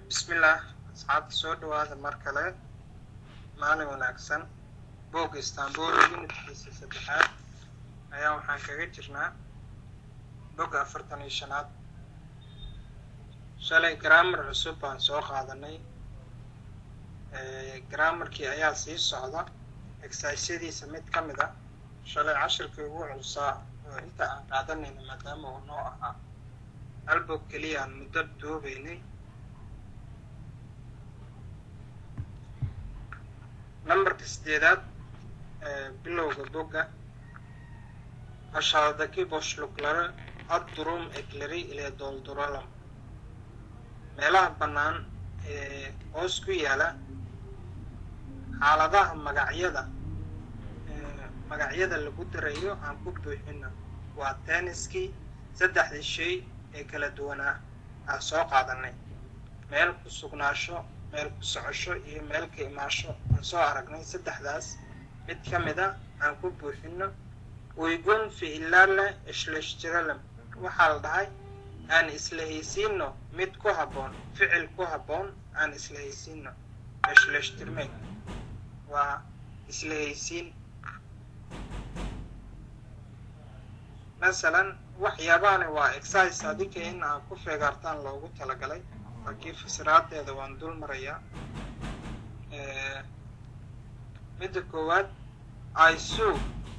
بسم الله أصحاب السود وهذا مركلة مالي وناكسن بوق اسطنبول يونت في ستحات أيام حان كجرنا بوق أفرتني شنات شالي جرامر عصوب عن سوق هذاني جرامر كي أيام سيس صعدة إكسايسيدي سميت كمدا شالي 10 كيوع وصاع وإنت قادني مدام ونوعها البوك كليا مدة دوبيني نمبر كستيدات بلوغ بوغا أشادكي بوشلوكلر الدروم إكلري إلى دولدرالم ميلاه بنان أوسكو يالا حالadaha magacyada lagu darayo aan ku buuxino waa tenniski saddexdii shay ee kala duwanaa aan soo qaadanay meel ku sugnaasho meel ku socosho iyo meel ka imaasho aan soo aragnay saddexdaas mid ka mid ah aan ku buuxino uygun ficilale isleeshtiralem waxaa la dhahay aan isla haysiino mid ku habboon ficil ku habboon aan isla haysiino isleeshtirmay waa isla haysiin مثلا waxyaabahani waa exercise adika in aan ku feegartaan loogu talagalay laakiin fasiraadeeda waan dul marayaa midda koowaad aysu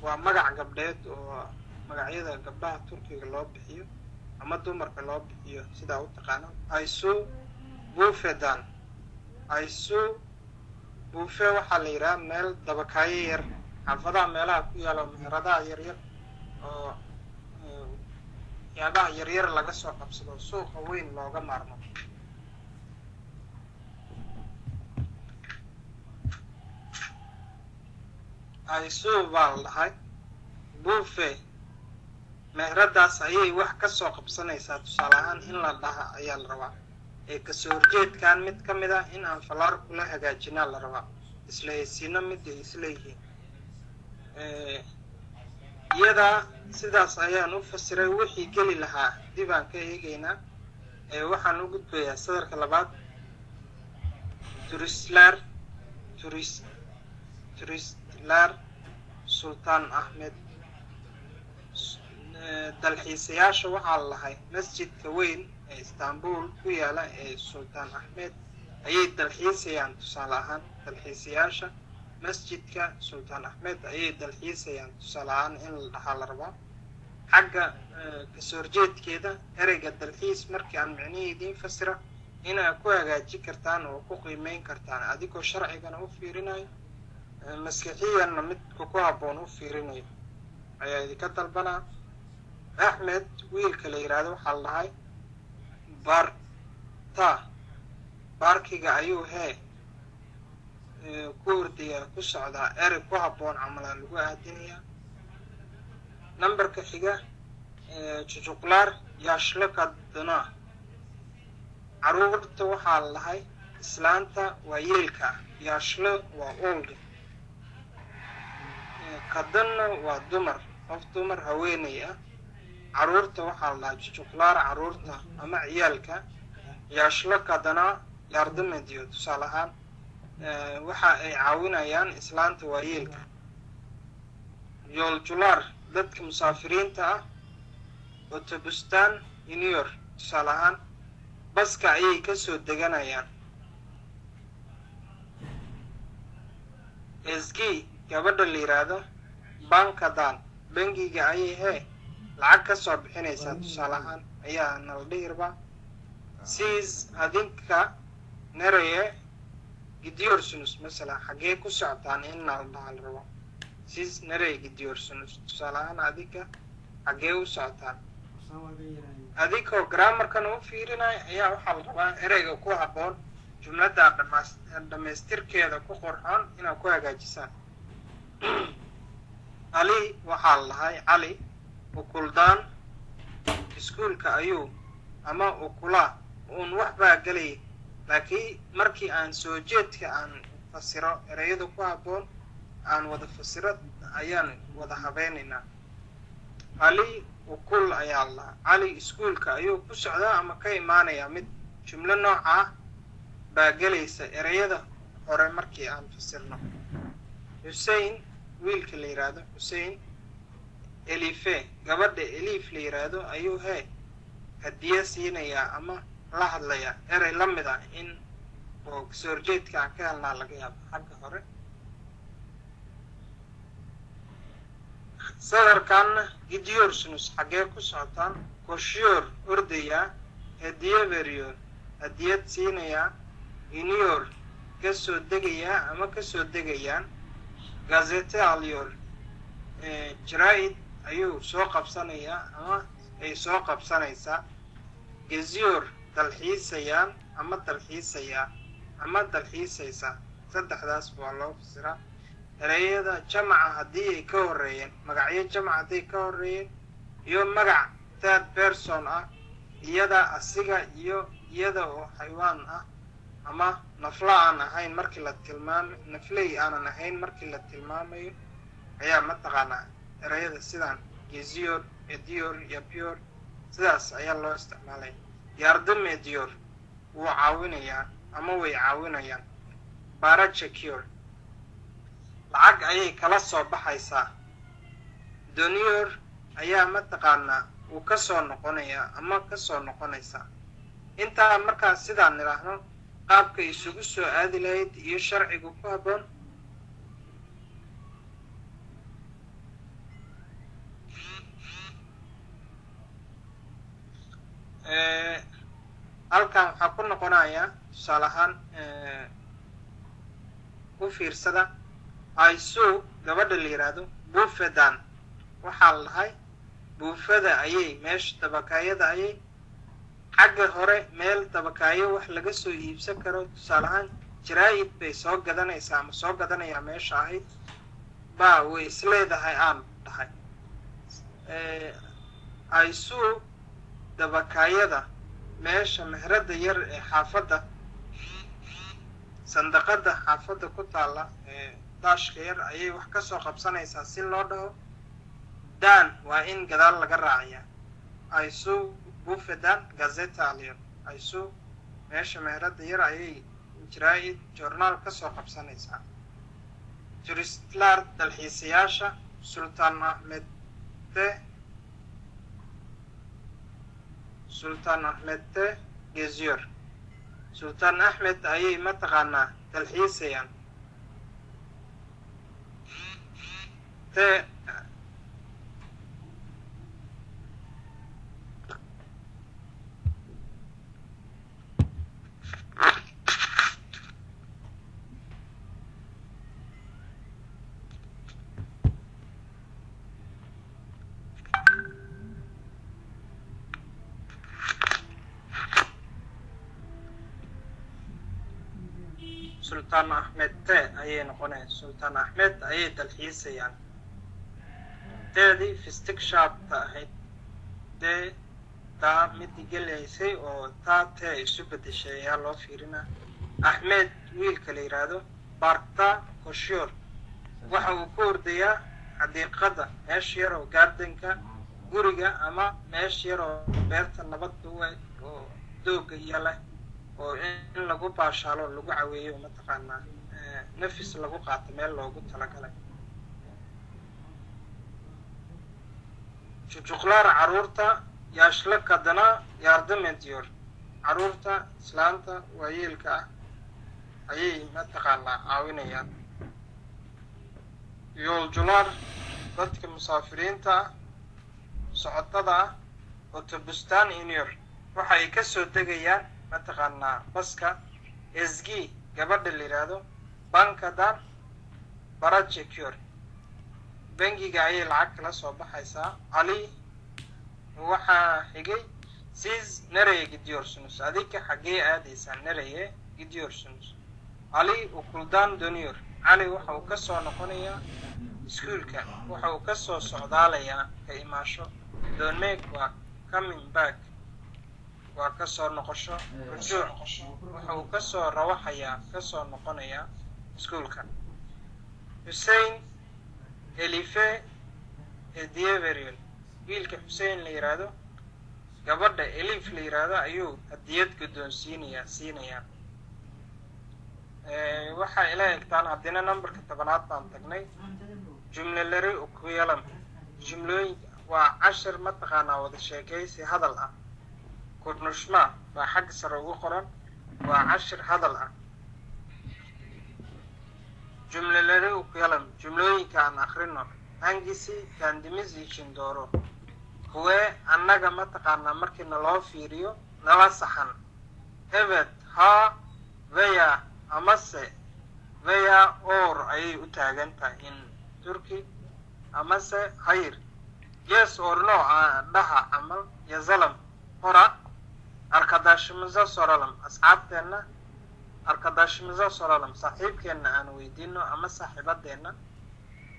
waa magac gabdheed oo magacyada gabdhaha turkiga loo bixiyo ama dumarka loo bixiyo sida u taqaan aysu buufedan aysu buufe waxa la yiraahdaa meel dabakaayo yar xafadaha meelaha ku yaalo meheradaha yar yar oo yaabaha yaryar laga soo qabsado suuqa weyn looga maarmo aysu baa la dhahay buufe meheradaas ayay wax ka soo qabsanaysaa tusaale ahaan in la dhaha ayaa la rabaa ee kasoo horjeedkan mid ka mid ah in aan falaar kula hagaajinaa la rabaa isla haysiino mid ay isla yihiin iyada sidaas ayaan u fasiray wixii geli lahaa dib aan ka eegaynaa waxaan u gudbayaa sadarka labaad turistlar sultaan ahmed dalxiisayaasha waxaa la lahay masjidka weyn ee istanbul ku yaala ee sultaan ahmed ayay dalxiisayaan tusaale ahaan dalxiisayaasha masjidka sultaan ahmed ayay dalxiisayaan tusaale ahaan in la dhahaa la rabaa xagga kasoo horjeedkeeda ereyga dalxiis markii aan micnihiidiin fasira inaad ku hagaaji kartaan oo ku qiimeyn kartaan adigoo sharcigana u fiirinayo maskixiyanna midka ku habboon u fiirinayo ayaa idinka dalbanaa axmed wiilka la yidhaahdo waxaa la dhahay baarkiga ayuu ku ordaya ku socdaa erey ku habboon camalaa lagu aadinayaa nambarka xiga jujuqlaar yaashlakadana caruurta waxaa la dhahay islaanta waa yeelka yaashlo waa old kadana waa dumar qof dumar haweeney ah caruurta waxaa la dhahay jujuqlaar caruurta ama ciyaalka yaashlakadana yaardamadiyo tusaale ahaan waxa ay caawinayaan islaanta waayeelka yooljular dadka musaafiriinta ah otobustan junior tusaale ahaan baska ayay kasoo deganayaan esgi gabadha la yiraahdo bankadan bangiga ayay lacag kasoo bixinaysaa tusaale ahaan ayaa nala dhihirba siis adinka nereye gidiyorsunuz mesela xagee ku socotaan in nala dhaha la rabo siis nereye gidiyorsunuz tusaale ahaan adinka xagee u socotaan adigoo grammarkan u fiirinaya ayaa waxaa la rabaa ereyga ku habboon jumladda dhammaystirkeeda ku qorxoon inaad ku hagaajisaan ali waxaa la dhahay cali ukuldaan iskuulka ayuu ama ukula uun waxbaa gelay laakiin markii aan soo jeedka aan fasiro ereyada ku habboon aan wada fasiro ayaan wada habeynaynaa ali وكل أي الله علي سكول كأيو كسعدا أما كي مانا يا مد جملة نوعا باقليس إريادة هوري مركي آن فسرنا حسين ويلك اللي يرادو حسين إليفي قبل إليف اللي يرادو أيو هاي هدية سينا يا أما لاحظ ليا إري لمدا إن وكسورجيت كاكالنا لقيا حق هوري صدر كان جديور سنوس حقيقو سعطان كوشيور أرديا هدية بريور هدية سينيا إنيور كسو دقيا أما كسو دقيان غازيتي عليور جرايد أيو سوق بسانيا أما أي سوق بسانيسا جزيور تلحيسيان أما تلحيسيا أما تلحيسيسا صدح داس بوالله في السراء erayada jamaca haddii ay ka horeeyeen magacyo jamaca hadday ka horeeyeen iyo magac third person ah iyada asiga iyo iyada oo xayawaan ah ama nafla aan ahayn markii la tilmaamo naflay aan ahayn markii la tilmaamayo ayaa mataqaanaa erayada sidaan geziyor ediyor yapiyor sidaas ayaa loo isticmaalay yardım ediyor wuu caawinayaa ama way caawinayaan barachecure lacag ayay kala soo baxaysaa donior ayaa mataqaanaa uu ka soo noqonayaa ama ka soo noqonaysaa intaa markaa sidaan niraahno qaabka isugu soo aadi lahayd iyo sharcigu ku habboon halkan waxaa ku noqonayaa tusaale ahaan u fiirsada aysu gabadha la yiraahdo buufadan waxaa lahay buufada ayay meesha tabakaayada ayay xagga hore meel tabakaayo wax laga soo iibsan karo tusaale ahaan jaraa'id bay soo gadanaysaa ama soo gadanayaa meesha ahayd baa way isleedahay aan dhahay aysu tabakaayada meesha meherada yar ee xaafadda sandaqada xaafadda ku taala daashka yar ayay wax ka soo qabsanaysaa si loo dhaho dan waa in gadaal laga raaciyaa aysu buufadan gazeta aliyo aysu meesha meherada yar ayay jaraa'id joornaal ka soo qabsanaysaa turistlar dalxiisayaasha sultaan ahmed geziyor sultaan ahmed ayay mataqaanaa dalxiisayaan سلطان أحمد أيه نقول سلطان أحمد أيه تلحيس يعني تادي في استكشاف تاهي ده تا مدي جلسي أو تا يسبت الشيء الله فيرنا أحمد ويل كليرادو بارتا كوشيور وحو كورديا حديقة ماشير أو جاردنكا جوريجا أما ماشير أو بيرت النبض دوغ يلا oo in lagu baashaalo lagu caweeyo mataqaanaa nafis lagu qaato meel loogu talagalay jujuqlaar caruurta yaashla kadana yardım ediyor caruurta islaanta waayeelka ah ayay mataqaanaa caawinayaan yolcular dadka musaafiriinta socotada ah otobustaan iniyor waxay ka soo degayaan mataqaanaa baska esgi gabadha la yiraahdo bankadan barachecure bangiga ayay lacag kala soo baxaysaa ali waxaa xigay siis nareye gidiyorsunuz adika xagee aadaysaa nareye gidiyorsunuz ali ukuldan doniyor ali waxa uu ka soo noqonayaa iskuulka waxa uu ka soo socdaalayaa ka imaasho donmeek waa coming back waa ka soo noqosho rujuuc waxa uu ka soo rawaxayaa ka soo noqonayaa iskuulka Hussein Elife Hediyeverion wiilka Xuseen la yiraahdo gabadha Elif la yiraahdo ayuu hadiyad siinaya waxa ila egtaan hadina numberka 10aad baan tagnay jumlelari ku yeelan jumlooyin waa 10 mataqaana wada sheekaysi hadal ah kordnushma waa xag sare ugu qoran waa 10 hadal ah jumlelari ku yeelan jumlooyinka aan akhrino hangisi kandimizi shindoro kuwe annaga mataqaana markii naloo fiiriyo nala saxan evet ha veya amase veya or ayay u taagan tahay in Turkey amase hayr yes or no dhaha amal yazalam qora arkadaşımıza soralım asxaabteena arkadaşımıza soralım saaxiibkeena aan weydiino ama saaxiibadeena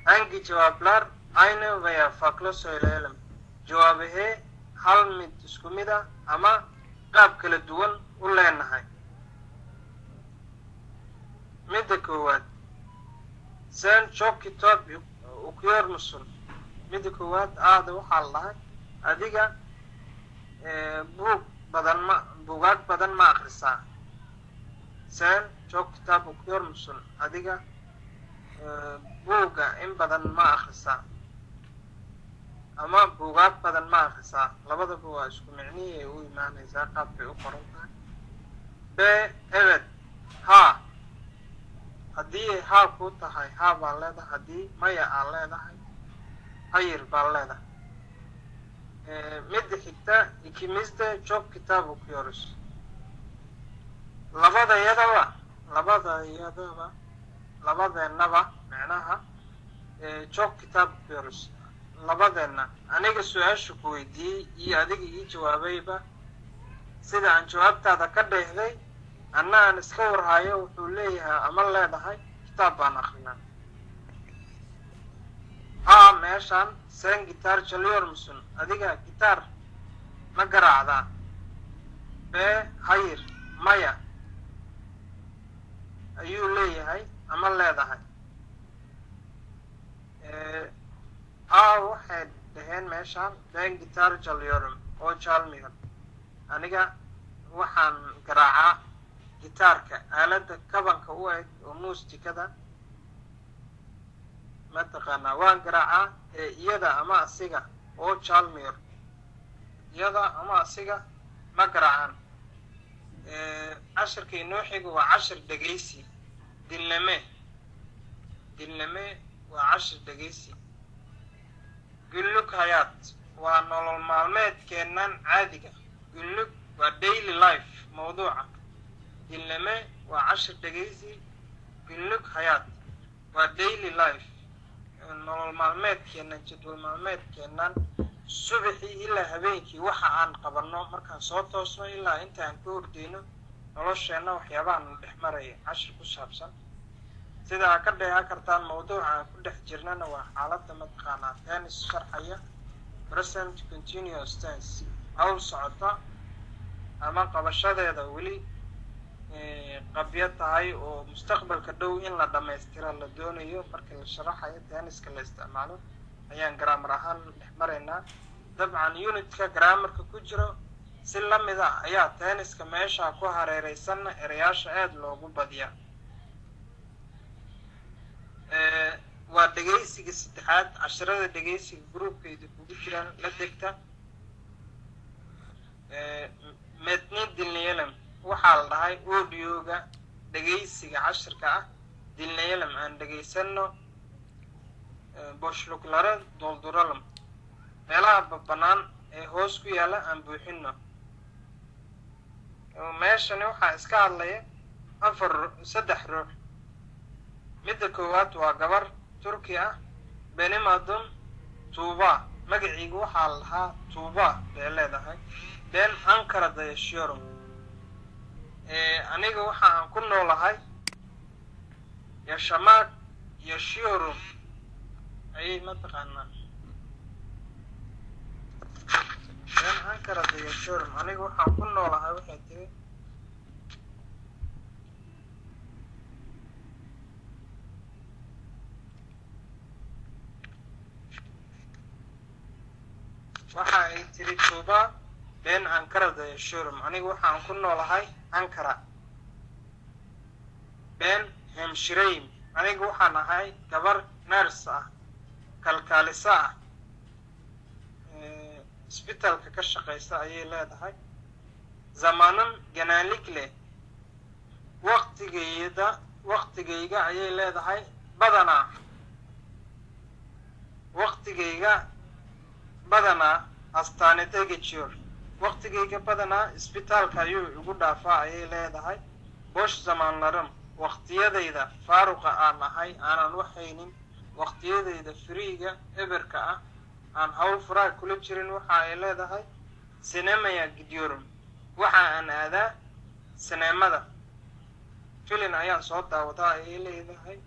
hangi cevaplar aynı veya farklı söyleyelim jawaabahe hal mid isku mid ah ama qaab kala duwan u leenahay midda koowaad sen çok kitap okuyor musun midda koowaad aada waxaa lahay adiga buugaag badan ma akhrisaa sen çok kitap okuyor musun adiga buuga in badan ma akhrisaa ama buugaag badan ma akhrisaa labadaba waa isku micnihii u imaanaysaa qaabkay u qoran tahay evet ha haddii ha ku tahay ha baa leedahay haddii maya aa leedahay hayr baa leedahay midda xigta ikimizde çok kitap okuyoruz labadeenaba macnaha çok kitap okuyoruz labadeena aniga su'aasha ku weydiiyey iyo adiga ii jawaabayba sida aan jawaabtaada ka dheehday anna aan iska warhayo wuxuu leeyahay ama leedahay kitaab baan akhrinaa meeshaan sen gitaar çalıyor musun adiga gitaar ma garaacdaa hayr maya ayuu leeyahay ama leedahay waxay dhaheen meeshaan ben gitaar çalıyorum oo çalmıyor aniga waxaan garaacaa gitaarka aalada kabanka u eg oo muusikada mataqaanaa waan garaacaa iyada ama asiga oo çalmıyor iyada ama asiga ma garaacaan cashirka inoo xiga waa 10 dhegeysi dinlame waa 10 dhegeysi günlük hayat waa nolol maalmeedkeenan caadiga günlük waa daily life mawduuca dinlame waa 10 dhegeysi günlük hayat waa daily life nolol maalmeedkeenan jadwal maalmeedkeenan subaxii ilaa habeenkii waxa aan qabanno markaan soo toosno ilaa inta aan ka hordeyno nolosheena waxyaabahan dhex maraya 10 ku saabsan sida ka dheehan kartaan mawduuca ku dhex jirnana waa xaaladda mataqaanaa tennis sharxaya present continuous tense hawl socota ama qabashadeeda weli qabya tahay oo mustaqbalka dhow in la dhammaystira la doonayo markii la sharaxayo tenniska la isticmaalo ayaan grammar ahaan dhex maraynaa dabcan unitka grammarka ku jiro si la mid ah ayaa tenniska meesha ku hareeraysan erayaasha aad loogu badiyaa waa dhegeysiga saddexaad 10 dhegeysiga groupkeeda kugu jiraan la degta metni dinleyelim waxaa la dhahay audioga dhegeysiga 10ka ah dinleyelim aan dhegeysano boshluklare dolduralım meelaha banaan ee hoos ku yaala aan buuxino meeshani waxaa iska hadlaya 3 ruux midda koowaad waa gabar Turki ah benim adım Tuuba magaciigu waxaa la lahaa Tuuba bay leedahay ben Ankara'da yaşıyorum aniga waxa aan ku noolahay yaşıyorum ayay mataqaanaa ben Ankara'da yaşıyorum aniga waxaan ku noolahay waxay tiri waxa ay tiri tuuba been ankarada showroom anigu waxaan ku noolahay ankara been hemshirayn anigu waxaan ahay gabar nurse ah kalkaalisa ah isbitaalka ka shaqeysa ayay leedahay zamanan ganaalig leh waqtigayga ayay leedahay badanaa astaanidayga jir waqtigayga badanaa isbitaalka ayuu igu dhaafaa ayay leedahay bosh zaman laram waqtiyadayda faaruqa aan ahay aanan waxaynin waqtiyadayda firiiga eberka ah aan hawl faraag kula jirin waxa ay leedahay sinemaya gidiyorum waxa aan aadaa sineemada filin ayaan soo daawadaa ayay leedahay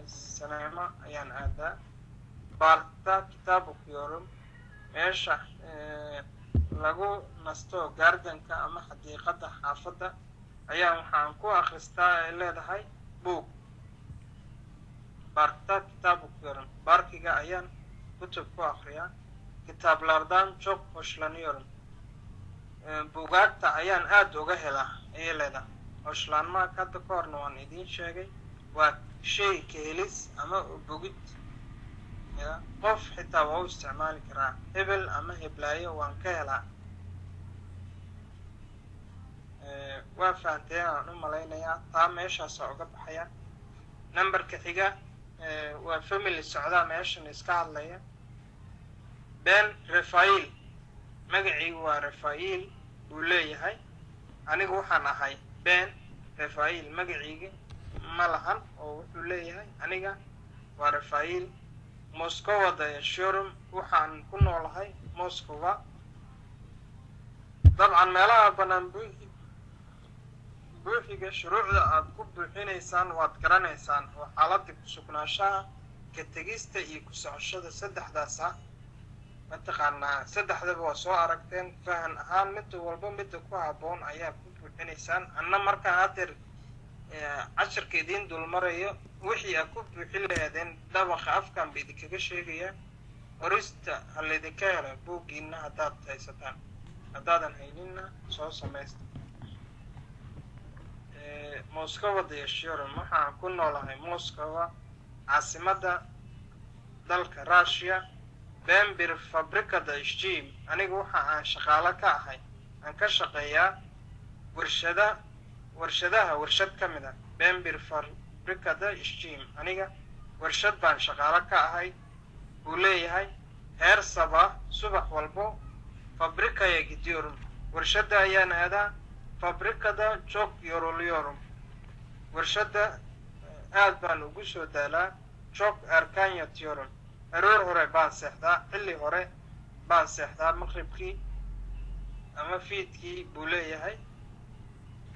sineema ayaan aadaa baarta kitaab okuyorum meesha lagu nasto gardanka ama xadiiqada xaafadda ayaan waxaan ku akhristaa ay leedahay buug baarta kitaab okuyorum baarkiga ayaan kutub ku akhriyaa kitaablardan çok hoşlanıyorum buugaagta ayaan aad uga helaa ayay leedahay hoshlanmaa hadda ka horna waan idiin sheegay waa shay ka helis ama bogid qof xitaa waa u isticmaali karaa hebel ama heblaayo waan ka helaa waa fahanteen aan u malaynayaa taa meeshaasa uga baxaya numberka xiga waa family socdaa meeshan iska hadlaya ben rafail magaciigu waa rafail buu leeyahay anigu waxaan ahay ben rafail magaciiga ma lahan oo wuxuu leeyahay aniga waa rafail moskowada showroom waxaan ku noolahay moskowa dabcan meelaha banaan buuxiga shuruucda aad ku buuxinaysaan waad garanaysaan oo xaaladda ku sugnaanshaha ka tegista iyo ku socoshada saddexdaasa mataqaanaa saddexdaba waa soo aragteen fahan ahaan mid walba midda ku habboon ayaa ku buuxinaysaan anna markaa hadeer casharka idiin dulmarayo wixii aad ku buuxin lahaydeen dhabaqa afkan ba idinkaga sheegaya qorista ha laydinka hela buuggiina haddaad haysataan haddaadan hayninna soo samaysta moskowada iyo showroom waxaan ku noolahay moskowa caasimadda dalka russia bembir fabrikada steam aniga waxa aan shaqaalo ka ahay aan ka shaqeeyaa warshad ka mid ah bembir fabrikada steam aniga warshad baan shaqaalo ka ahay buu leeyahay heer saba subax walbo fabrikaya gidiyorum warshadda ayaan aadaa fabrikada jog yorolyorum warshadda aad baan ugu soo daalaa jog arkanyatyorum aroor hore baan seexdaa xilli hore baan seexdaa maqribkii ama fiidkii buu leeyahay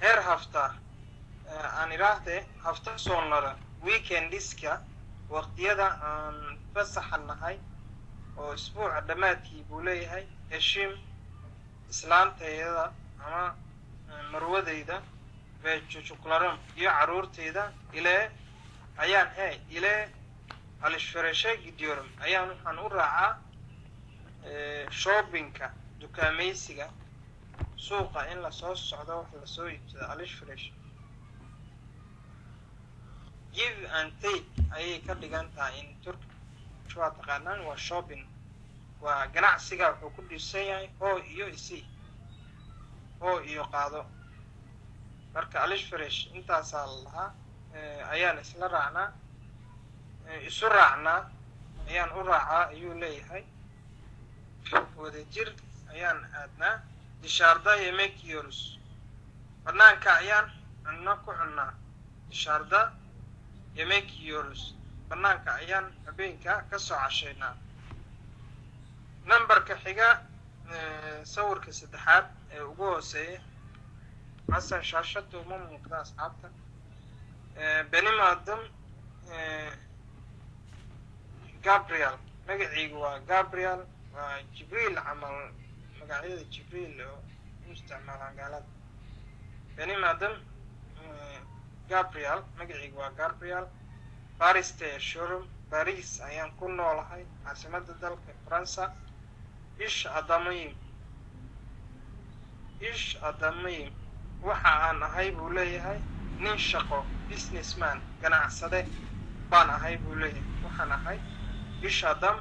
heer hafta aan idhaahdee hafta soonnara weekendiska waqtiyada aan fasaxan nahay oo isbuuca dhammaadkii buu leeyahay heshiim islaantayada ama marwadayda vejujuklaram iyo caruurtayda ilee alishfarashe gidiyorum ayaan waxaan u raacaa shoppingka dukaamaysiga suuqa in lasoo socdo wax lasoo iibsado alishfresh give and take ayay ka dhigan tahay in turkish waa taqaanaan waa shopping waa ganacsiga wuxuu ku dhisan yahay hoo iyo isi hoo iyo qaado marka alishfresh intaasaa lahaa ayaan isla raacnaa isu raacnaa ayaan u raacaa ayuu leeyahay wadajir ayaan aadnaa dishaarda yemek yiyoruz banaanka ayaan cunno ku cunnaa dishaarda yemek yiyoruz banaanka ayaan habeenka ka soo cashaynaa numberka xiga sawirka saddexaad ee ugu hooseeya xasan shaashada uma muuqda asxaabta benim adım gabriel magaciigu waa gabriel waa jibriil camal magacyada jibriil oo u isticmaalaan gaalada benim adım gabriel magaciigu waa gabriel bariste showroom baris ayaan ku noolahay caasimadda dalka faransa ish adamayim waxa aan ahay buu leeyahay nin shaqo businessman ganacsade baan ahay buu leeyahay waxaan ahay ish adam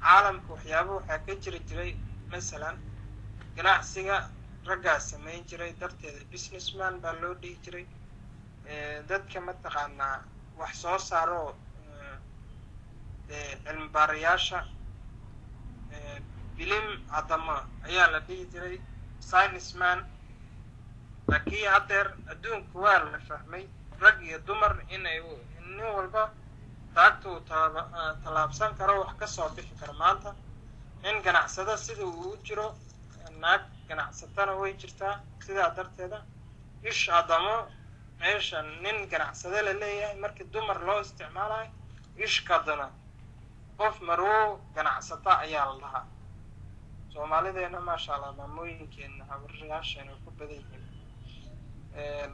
caalamka waxyaabo waxaa ka jiri jiray masalan ganacsiga raggaa samayn jiray darteeda businessman baa loo dhihi jiray dadka mataqaanaa wax soo saaro cilmi baarayaasha bilim adama ayaa la dhihi jiray scienceman laakiin haddeer adduunku waa la fahmay rag iyo dumar inay nin walba taagta uu tallaabsan karo wax ka soo bixi karo maanta in ganacsada sida uu jiro naag ganacsatana way jirtaa sidaa darteeda ish adamo meesha nin ganacsade la leeyahay markii dumar loo isticmaalayo ishkadana qof marwo ganacsata ayaa la dhahaa soomaalideena maasha allah maamooyinkeena habaryaasheena ku badan yihiin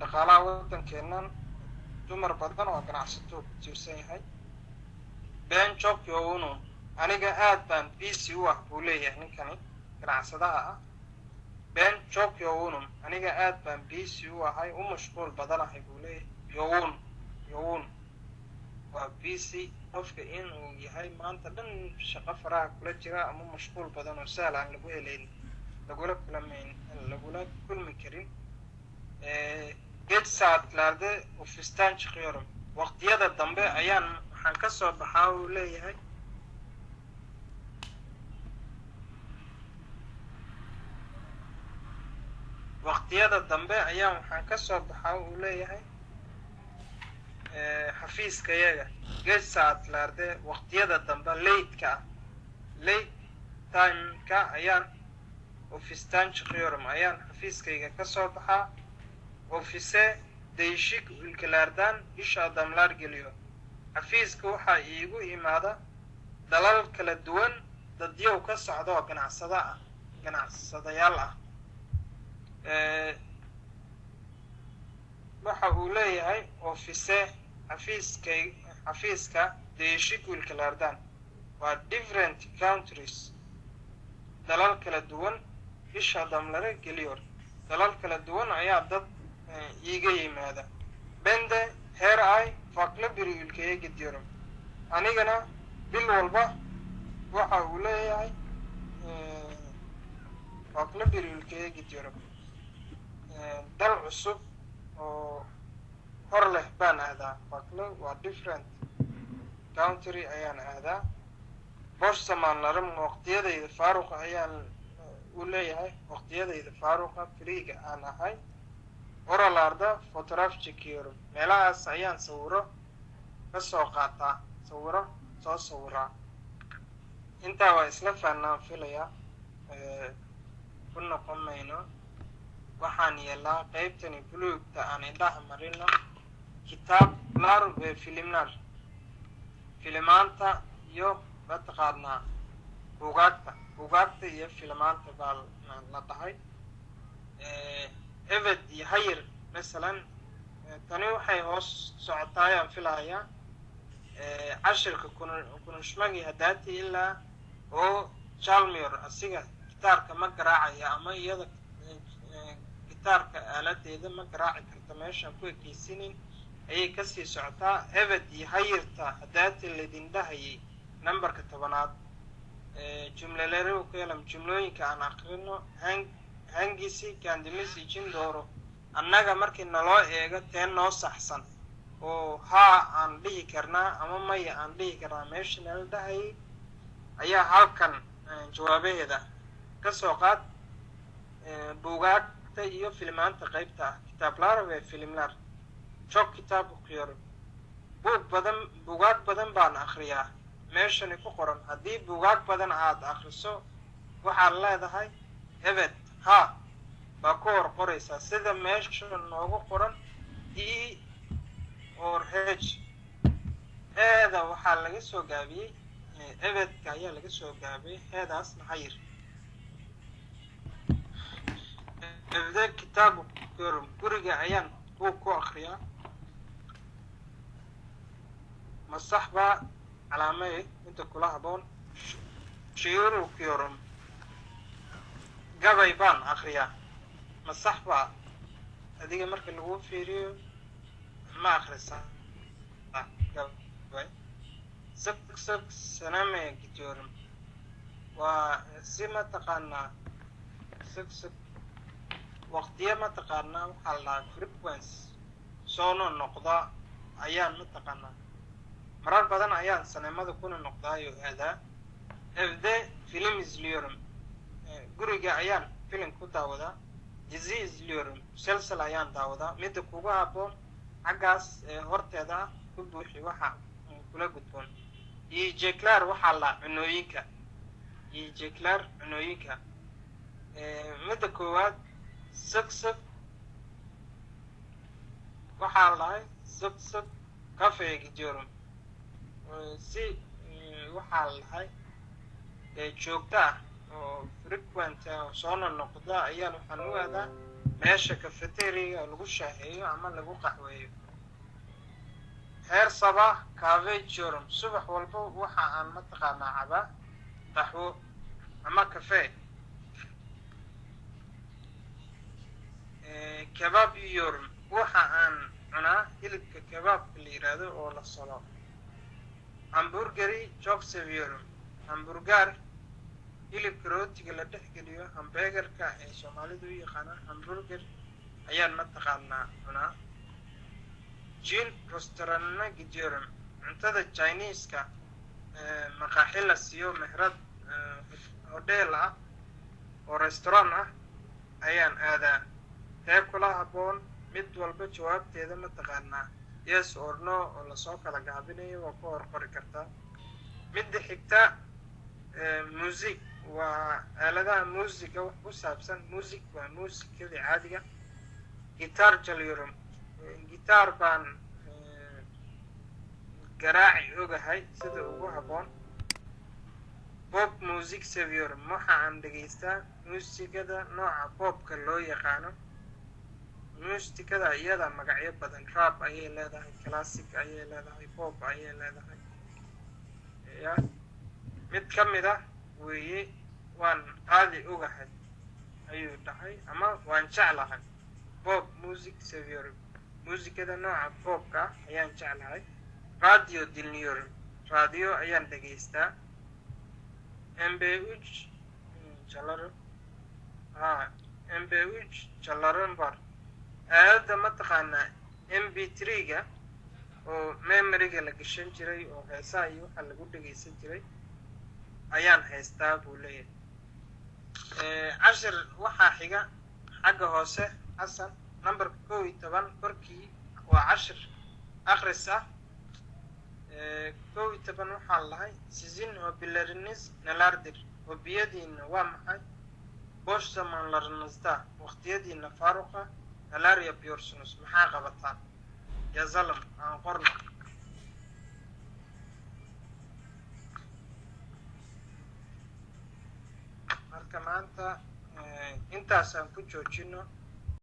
dhaqaalaha waddankeennan dumar badan oo ganacsato ku tiirsan yahay ben jokyounu aniga aad baan busy u ah buu leeyahay ninkani ganacsadaha ah ben jokyounu aniga aad baan busy u ahay u mashquul badanahay buu leeyahay yowun waa busy qofka inuu yahay maanta dhan shaqo faraha kula jira ama mashquul badan oo sahal aan lagu helayn lagula kulmi karin geedsaadlaade ufistaan chiqyorum waqtiyada dambe ayaan waxaan ka soo baxaa uu leeyahay xafiiskayaga geedsaadlaade waqtiyada dambe late timeka ayaan ufistaan chiqyorum ayaan xafiiskayga ka soo baxaa ofise deyshik wilkalaardaan isha damlaar geliyo xafiiska waxaa iigu imaada dalal kala duwan dadyow ka socda oo ganacsadayaal ah waxa uu leeyahay ofise xafiiska deyshik wilkalaardaan waa different countries dalal kala duwan isha damlare geliyor dalal kala duwan ayaa dad iiga yimaada bende heer ay fakla biriilkaya gidyoro anigana bil walba waxa uu leeyahay fakla biriilkaya gidyoro dal cusub oo hor leh baan aadaa fakla waa different country ayaan aadaa borsamaan laram waqtiyadayda faaruqa ayaan u leeyahay waqtiyadayda faaruqa friiga aan ahay oralarda photograph chikiero meelahaas ayaan sawiro ka soo qaataa soo sawiraa intaa waa isla fahnaan filaya ku noqon mayno waxaan yeelaa qaybtani buluugta aan indhaha marino kitaab lar filimaanta iyo mataqaanaa buugaagta iyo filimaanta baa la dhahay eved iyo hayir masalan tani waxay hoos socotaa ayaan filahayaa cashirka kunushmagi hadaati ilaa oo jalmior asiga gitaarka ma garaacaya ama iyada gitaarka aaladeeda ma garaaci karta meeshaan ku ekeysinin ayay kasii socotaa eved iyo hayirta hadaati laydin dhahayay numberka 10aad jumlalero kelam jumlooyinka aan aqrino hangisi kandimisi jindoro annaga markii naloo eego teen noo saxsan oo haa aan dhihi karnaa ama maya aan dhihi karnaa meesha nala dhahayay ayaa halkan jawaabaheeda ka soo qaad buugaagta iyo filimaanta qaybta ah kitaab larabe filimlar jog kitaab uqyoro buugaag badan baan akhriyaa meeshani ku qoran haddii buugaag badan aad akhriso waxaad leedahay ebed ha baa ku hor qoraysaa sida meesha noogu qoran e or h heeda waxaa laga soo gaabiyey ebedka ayaa laga soo gaabiyey heedaas maxayir ebde kitaabu guriga ayaan buug ku akhriyaa masax baa calaamay inta kula haboon shiyurukiyorum gabay baan akhriyaa ma sax baa adiga marka lagu fiiriyo ma akhrisaa gabay sag sanamaya gidiyorum waa si mataqaanaa sag waqtiya mataqaanaa waxaa la frequency soo noqda ayaan mataqaanaa marar badan ayaan saneemada kuna noqdaayo aadaa evde film izliyorum guriga ayaan filim ku daawadaa dizi izliyorum musalsal ayaan daawadaa midda kugu habboon xaggaas horteeda ku buuxi waxa kula gudboon yiyecekler waxaa la cunooyinka yiyecekler cunooyinka midda koowaad sag waxaa lahay sag kafee gidiyorum si waxaa lahay joogta ah oo frequent soo noqda ayaan waxaan u aadaa meesha cafeteriga lagu shaaheeyo ama lagu qaxweeyo heer sabah kaafe jorum subax walba waxa aan mataqaanaa cabaa qaxwo ama kafee kebab yiyorum waxa aan cunaa hilibka kebabka la yiraahdo oo la salo hamburgeri çok seviyorum hamburger hilibka rootiga la dhex geliyo hamburgerka ee Soomaalidu u yaqaanaan hamburger ayaan mataqaanaa cunaa Chin restaurantna gidiyorum cuntada Chinese-ka maqaaxi la siiyo meherad hodeel ah oo restaurant ah ayaan aadaa qayb kula habboon mid walba jawaabteeda mataqaanaa yes or no oo lasoo kala gaabinayo waa ku horqori kartaa midda xigta music waa aaladaha muusiga wax ku saabsan music waa muusikada caadiga guitar jaliyorum guitar baan garaaci ogahay sida ugu habboon pop music seviyorum waxa aan dhegaystaa muusikada nooca popka loo yaqaano muusikada iyada magacyo badan rap ayay leedahay classic ayay leedahay pop ayay leedahay ya mid ka mid ah weeye waan qaadi ogahay ayuu dhahay ama waan jeclahay pop music seviyorum muusikada nooca popka ayaan jeclahay radio dinliyorum radio ayaan dhegaystaa mp3 çalarım mp3 çalarım var aalada mataqaanaa mp3ga oo memoryga la gashan jiray oo heesaha iyo waxa lagu dhegaysan jiray ayaan haystaa buu leeyahay cashir waxaa xiga xagga hoose xasan numberka 11 korkii waa cashir akhris ah 11 waxaa lahay sizin hobileriniz nelerdir hobiyadiina waa maxay boş zamanlarınızda waqtiyadiina faaruqa neler yapıyorsunuz maxaa qabataan yazalım aan qorno marka maanta intaasaan ku joojino